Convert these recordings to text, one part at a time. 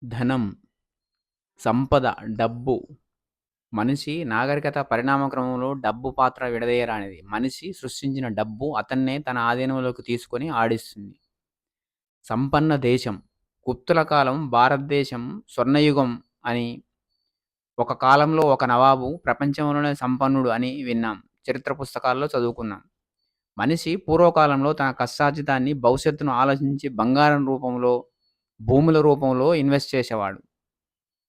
ధనం, సంపద, డబ్బు మనిషి నాగరికత పరిణామ క్రమంలో డబ్బు పాత్ర విడదీయరానిది. మనిషి సృష్టించిన డబ్బు అతన్నే తన ఆధీనంలోకి తీసుకొని ఆడిస్తుంది. సంపన్న దేశం. గుప్తుల కాలం భారతదేశం స్వర్ణయుగం అని, ఒక కాలంలో ఒక నవాబు ప్రపంచంలోనే సంపన్నుడు అని విన్నాం. చరిత్ర పుస్తకాల్లో చదువుకున్నాం. మనిషి పూర్వకాలంలో తన కష్టార్జితాన్ని భవిష్యత్తును ఆలోచించి బంగారం రూపంలో, భూముల రూపంలో ఇన్వెస్ట్ చేసేవాడు.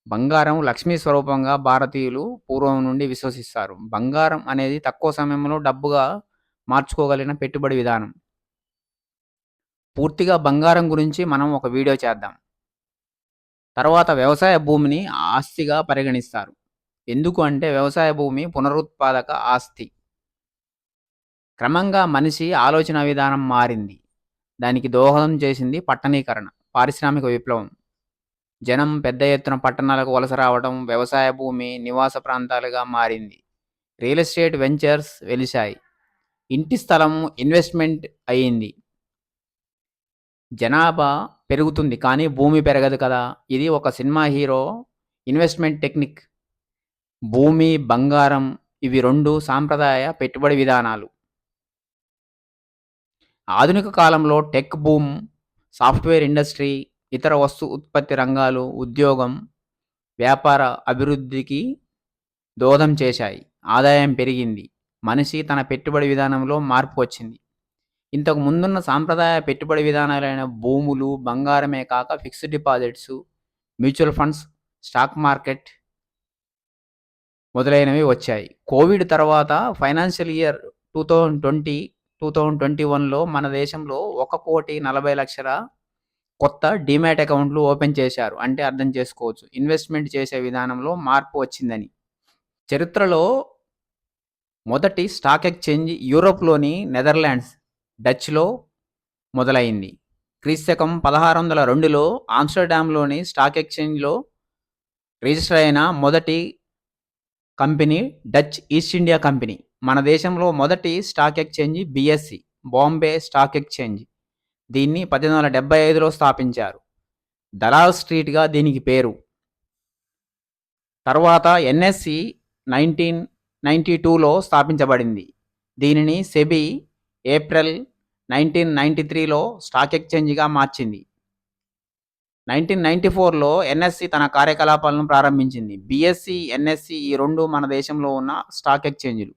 బంగారం లక్ష్మీ స్వరూపంగా భారతీయులు పూర్వం నుండి విశ్వసిస్తారు. బంగారం అనేది తక్కువ సమయంలో డబ్బుగా మార్చుకోగలిగిన పెట్టుబడి విధానం. పూర్తిగా బంగారం గురించి మనం ఒక వీడియో చేద్దాం. తర్వాత వ్యవసాయ భూమిని ఆస్తిగా పరిగణిస్తారు. ఎందుకు అంటే వ్యవసాయ భూమి పునరుత్పాదక ఆస్తి. క్రమంగా మనిషి ఆలోచన విధానం మారింది. దానికి దోహదం చేసింది పట్టణీకరణ, పారిశ్రామిక విప్లవం. జనం పెద్ద ఎత్తున పట్టణాలకు వలస రావడం, వ్యవసాయ భూమి నివాస ప్రాంతాలుగా మారింది. రియల్ ఎస్టేట్ వెంచర్స్ వెలిశాయి. ఇంటి స్థలం ఇన్వెస్ట్మెంట్ అయ్యింది. జనాభా పెరుగుతుంది కానీ భూమి పెరగదు కదా. ఇది ఒక సినిమా హీరో ఇన్వెస్ట్మెంట్ టెక్నిక్. భూమి, బంగారం ఇవి రెండు సాంప్రదాయ పెట్టుబడి విధానాలు. ఆధునిక కాలంలో టెక్ బూమ్, సాఫ్ట్వేర్ ఇండస్ట్రీ, ఇతర వస్తు ఉత్పత్తి రంగాలు ఉద్యోగం, వ్యాపార అభివృద్ధికి దోహదం చేశాయి. ఆదాయం పెరిగింది. మనిషి తన పెట్టుబడి విధానంలో మార్పు వచ్చింది. ఇంతకు ముందున్న సాంప్రదాయ పెట్టుబడి విధానాలైన భూములు, బంగారమే కాక fixed deposits, mutual funds, stock market మొదలైనవి వచ్చాయి. కోవిడ్ తర్వాత ఫైనాన్షియల్ ఇయర్ 2020-2021లో మన దేశంలో 1,40,00,000 కొత్త డీమ్యాట్ అకౌంట్లు ఓపెన్ చేశారు. అంటే అర్థం చేసుకోవచ్చు, ఇన్వెస్ట్మెంట్ చేసే విధానంలో మార్పు వచ్చిందని. చరిత్రలో మొదటి స్టాక్ ఎక్స్చేంజ్ యూరోప్లోని నెదర్లాండ్స్, డచ్లో మొదలైంది. క్రీస్తకం 1602లో ఆమ్స్టర్డామ్లోని స్టాక్ ఎక్స్చేంజ్లో రిజిస్టర్ అయిన మొదటి company Dutch east India company. మన దేశంలో మొదటి stock exchange BSc, Bombay stock exchange. దీన్ని 1875లో స్థాపించారు. దలాల్ స్ట్రీట్గా దీనికి పేరు. తర్వాత ఎన్ఎస్సి 1992లో స్థాపించబడింది. దీనిని సెబీ ఏప్రిల్ 1993లో స్టాక్ ఎక్స్చేంజ్గా మార్చింది. 1994లో ఎన్ఎస్సి తన కార్యకలాపాలను ప్రారంభించింది. బిఎస్సి, ఎన్ఎస్సి ఈ రెండు మన దేశంలో ఉన్న స్టాక్ ఎక్స్చేంజ్లు.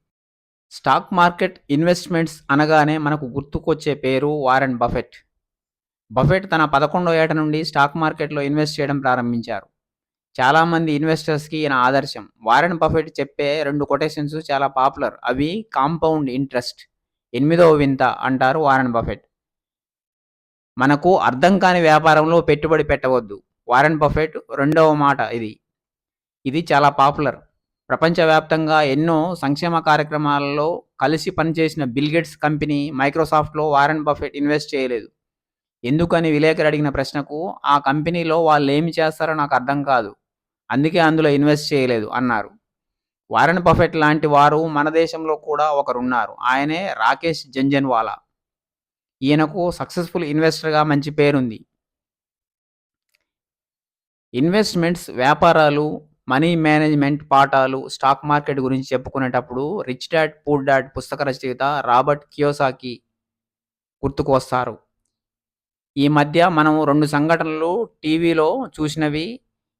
స్టాక్ మార్కెట్ ఇన్వెస్ట్మెంట్స్ అనగానే మనకు గుర్తుకొచ్చే పేరు వారెన్ బఫెట్. బఫెట్ తన 11వ ఏట నుండి స్టాక్ మార్కెట్లో ఇన్వెస్ట్ చేయడం ప్రారంభించారు. చాలామంది ఇన్వెస్టర్స్కి ఈయన ఆదర్శం. వారెన్ బఫెట్ చెప్పే 2 కొటేషన్స్ చాలా పాపులర్. అవి కాంపౌండ్ ఇంట్రెస్ట్, 8వ వింత అంటారు వారెన్ బఫెట్. మనకు అర్థం కాని వ్యాపారంలో పెట్టుబడి పెట్టవద్దు, వారెన్ బఫెట్ 2వ మాట ఇది. ఇది చాలా పాపులర్. ప్రపంచవ్యాప్తంగా ఎన్నో సంక్షేమ కార్యక్రమాలలో కలిసి పనిచేసిన బిల్ గేట్స్ కంపెనీ మైక్రోసాఫ్ట్లో వారెన్ బఫెట్ ఇన్వెస్ట్ చేయలేదు. ఎందుకని విలేకరు అడిగిన ప్రశ్నకు, ఆ కంపెనీలో వాళ్ళు ఏమి చేస్తారో నాకు అర్థం కాదు, అందుకే అందులో ఇన్వెస్ట్ చేయలేదు అన్నారు. వారెన్ బఫెట్ లాంటి వారు మన దేశంలో కూడా ఒకరున్నారు. ఆయనే రాకేష్ జంజన్వాలా. ఈయనకు సక్సెస్ఫుల్ ఇన్వెస్టర్గా మంచి పేరుంది. ఇన్వెస్ట్మెంట్స్, వ్యాపారాలు, మనీ మేనేజ్మెంట్ పాఠాలు, స్టాక్ మార్కెట్ గురించి చెప్పుకునేటప్పుడు రిచ్ డాడ్ పూర్ డాడ్ పుస్తక రచయిత రాబర్ట్ కియోసాకి గుర్తుకు వస్తారు. ఈ మధ్య మనం 2 సంఘటనలు టీవీలో చూసినవి,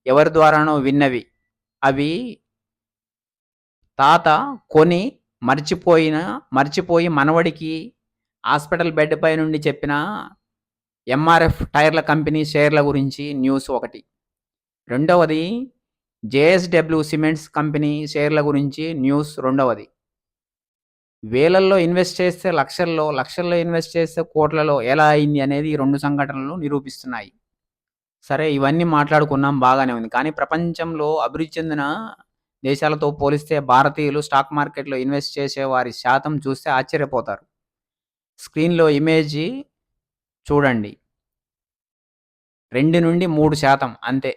ఎవరి ద్వారానో విన్నవి. అవి తాత కొని మర్చిపోయి మనవడికి హాస్పిటల్ బెడ్ పై నుండి చెప్పిన ఎంఆర్ఎఫ్ టైర్ల కంపెనీ షేర్ల గురించి న్యూస్ ఒకటి. రెండవది జేఎస్డబ్ల్యూ సిమెంట్స్ కంపెనీ షేర్ల గురించి న్యూస్ రెండవది. వేలల్లో ఇన్వెస్ట్ చేస్తే లక్షల్లో, లక్షల్లో ఇన్వెస్ట్ చేస్తే కోట్లలో ఎలా అయింది అనేది ఈ 2 సంఘటనలు నిరూపిస్తున్నాయి. సరే, ఇవన్నీ మాట్లాడుకున్నాం, బాగానే ఉంది. కానీ ప్రపంచంలో అభివృద్ధి చెందిన దేశాలతో పోలిస్తే భారతీయులు స్టాక్ మార్కెట్లో ఇన్వెస్ట్ చేసే వారి శాతం చూస్తే ఆశ్చర్యపోతారు. స్క్రీన్లో ఇమేజ్ చూడండి. 2-3% అంతే.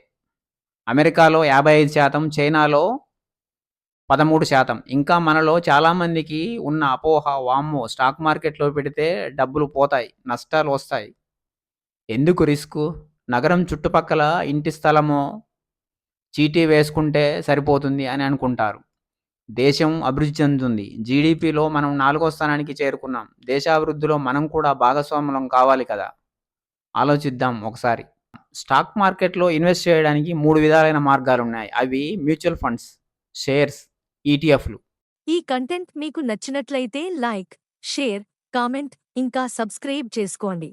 అమెరికాలో 55%, చైనాలో 13%. ఇంకా మనలో చాలామందికి ఉన్న అపోహ, వామ్మో స్టాక్ మార్కెట్లో పెడితే డబ్బులు పోతాయి, నష్టాలు వస్తాయి, ఎందుకు రిస్క్, నగరం చుట్టుపక్కల ఇంటి స్థలమో చీటీ వేసుకుంటే సరిపోతుంది అని అనుకుంటారు. దేశం అభివృద్ధి చెందుతుంది. జీడీపీలో మనం 4వ స్థానానికి చేరుకున్నాం. దేశాభివృద్ధిలో మనం కూడా భాగస్వాములం కావాలి కదా! ఆలోచిద్దాం ఒకసారి. స్టాక్ మార్కెట్‌లో ఇన్వెస్ట్ చేయడానికి 3 విధాలైన మార్గాలున్నాయి. అవి మ్యూచువల్ ఫండ్స్, షేర్స్, ఈటీఎఫ్‌లు. ఈ కంటెంట్ మీకు నచ్చినట్లయితే లైక్, షేర్, కామెంట్ ఇంకా సబ్స్క్రైబ్ చేసుకోండి.